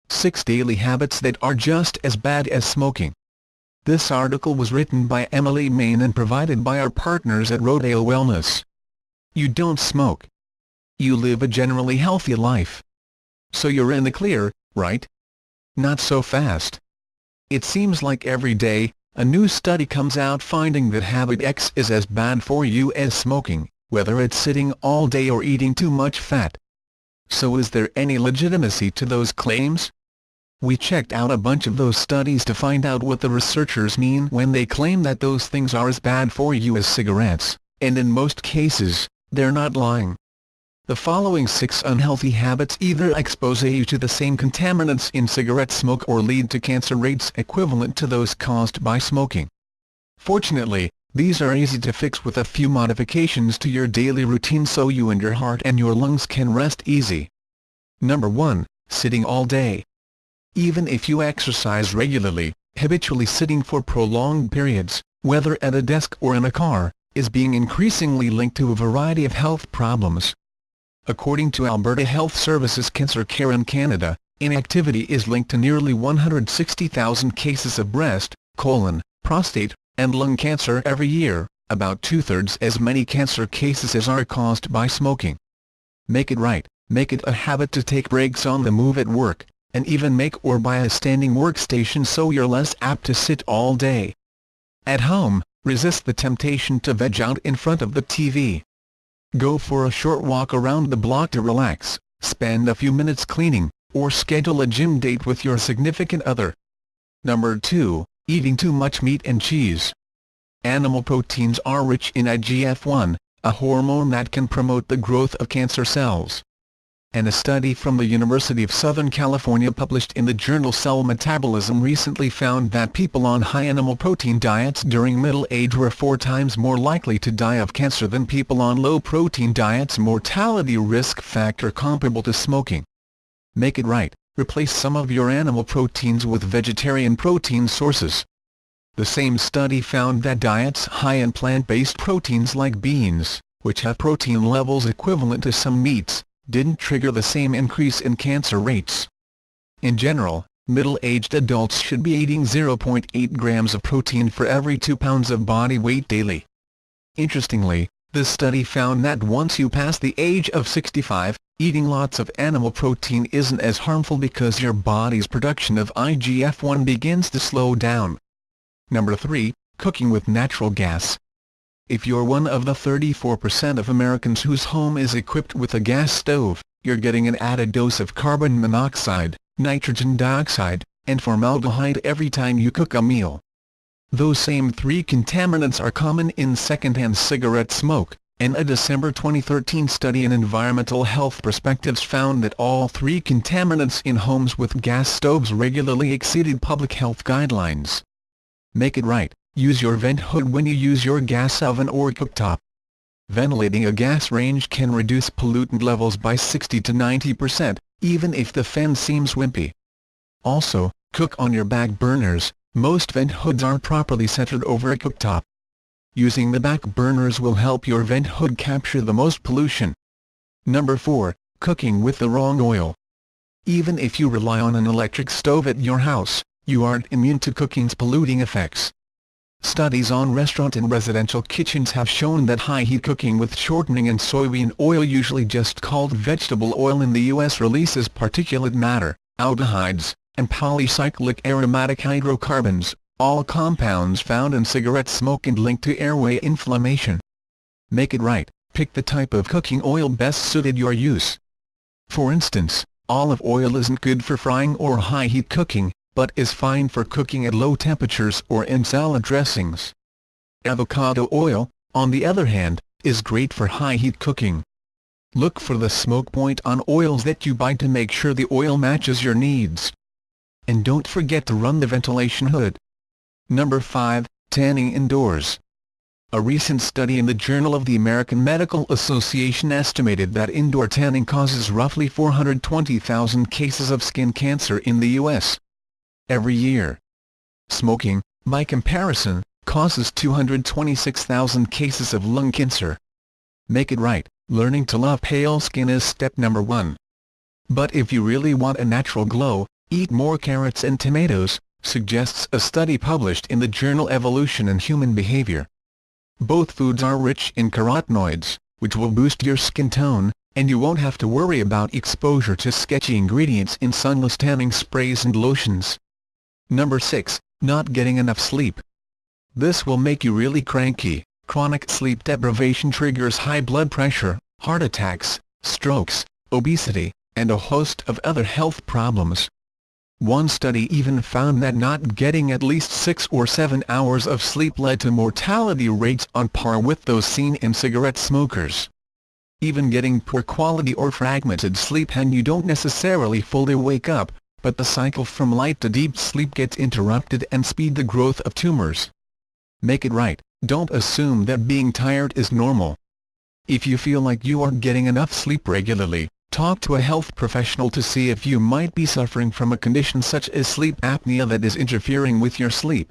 6 Daily Habits That Are Just as Bad as Smoking. This article was written by Emily Main and provided by our partners at Rodale Wellness. You don't smoke. You live a generally healthy life. So you're in the clear, right? Not so fast. It seems like every day, a new study comes out finding that habit X is as bad for you as smoking, whether it's sitting all day or eating too much fat. So is there any legitimacy to those claims? We checked out a bunch of those studies to find out what the researchers mean when they claim that those things are as bad for you as cigarettes, and in most cases, they're not lying. The following 6 unhealthy habits either expose you to the same contaminants in cigarette smoke or lead to cancer rates equivalent to those caused by smoking. Fortunately, these are easy to fix with a few modifications to your daily routine so you and your heart and your lungs can rest easy. Number 1. Sitting all day. Even if you exercise regularly, habitually sitting for prolonged periods, whether at a desk or in a car, is being increasingly linked to a variety of health problems. According to Alberta Health Services Cancer Care in Canada, inactivity is linked to nearly 160,000 cases of breast, colon, prostate, and lung cancer every year, about 2/3 as many cancer cases as are caused by smoking. Make it right. Make it a habit to take breaks on the move at work, and even make or buy a standing workstation so you're less apt to sit all day. At home, resist the temptation to veg out in front of the TV. Go for a short walk around the block to relax, spend a few minutes cleaning, or schedule a gym date with your significant other. Number 2. Eating too much meat and cheese. Animal proteins are rich in IGF-1, a hormone that can promote the growth of cancer cells. And a study from the University of Southern California published in the journal Cell Metabolism recently found that people on high animal protein diets during middle age were 4 times more likely to die of cancer than people on low protein diets, mortality risk factor comparable to smoking. Make it right. Replace some of your animal proteins with vegetarian protein sources. The same study found that diets high in plant-based proteins like beans, which have protein levels equivalent to some meats, didn't trigger the same increase in cancer rates. In general, middle-aged adults should be eating 0.8 grams of protein for every 2 pounds of body weight daily. Interestingly, this study found that once you pass the age of 65, eating lots of animal protein isn't as harmful because your body's production of IGF-1 begins to slow down. Number 3. Cooking with natural gas. If you're one of the 34% of Americans whose home is equipped with a gas stove, you're getting an added dose of carbon monoxide, nitrogen dioxide, and formaldehyde every time you cook a meal. Those same 3 contaminants are common in secondhand cigarette smoke, and a December 2013 study in Environmental Health Perspectives found that all 3 contaminants in homes with gas stoves regularly exceeded public health guidelines. Make it right. Use your vent hood when you use your gas oven or cooktop. Ventilating a gas range can reduce pollutant levels by 60 to 90%, even if the fan seems wimpy. Also, cook on your back burners. Most vent hoods aren't properly centered over a cooktop. Using the back burners will help your vent hood capture the most pollution. Number 4. Cooking with the wrong oil. Even if you rely on an electric stove at your house, you aren't immune to cooking's polluting effects. Studies on restaurant and residential kitchens have shown that high-heat cooking with shortening and soybean oil, usually just called vegetable oil in the U.S., releases particulate matter, aldehydes, and polycyclic aromatic hydrocarbons, all compounds found in cigarette smoke and linked to airway inflammation. Make it right. Pick the type of cooking oil best suited your use. For instance, olive oil isn't good for frying or high-heat cooking, but is fine for cooking at low temperatures or in salad dressings. Avocado oil, on the other hand, is great for high-heat cooking. Look for the smoke point on oils that you buy to make sure the oil matches your needs. And don't forget to run the ventilation hood. Number 5. Tanning indoors. A recent study in the Journal of the American Medical Association estimated that indoor tanning causes roughly 420,000 cases of skin cancer in the U.S. every year. Smoking, by comparison, causes 226,000 cases of lung cancer. Make it right. Learning to love pale skin is step number 1. But if you really want a natural glow, Eat more carrots and tomatoes, suggests a study published in the journal Evolution and Human Behavior. Both foods are rich in carotenoids, which will boost your skin tone, and you won't have to worry about exposure to sketchy ingredients in sunless tanning sprays and lotions. Number 6. Not getting enough sleep. This will make you really cranky. Chronic sleep deprivation triggers high blood pressure, heart attacks, strokes, obesity, and a host of other health problems. One study even found that not getting at least 6 or 7 hours of sleep led to mortality rates on par with those seen in cigarette smokers. Even getting poor quality or fragmented sleep and you don't necessarily fully wake up, but the cycle from light to deep sleep gets interrupted and speed the growth of tumors. Make it right. Don't assume that being tired is normal. If you feel like you aren't getting enough sleep regularly, talk to a health professional to see if you might be suffering from a condition such as sleep apnea that is interfering with your sleep.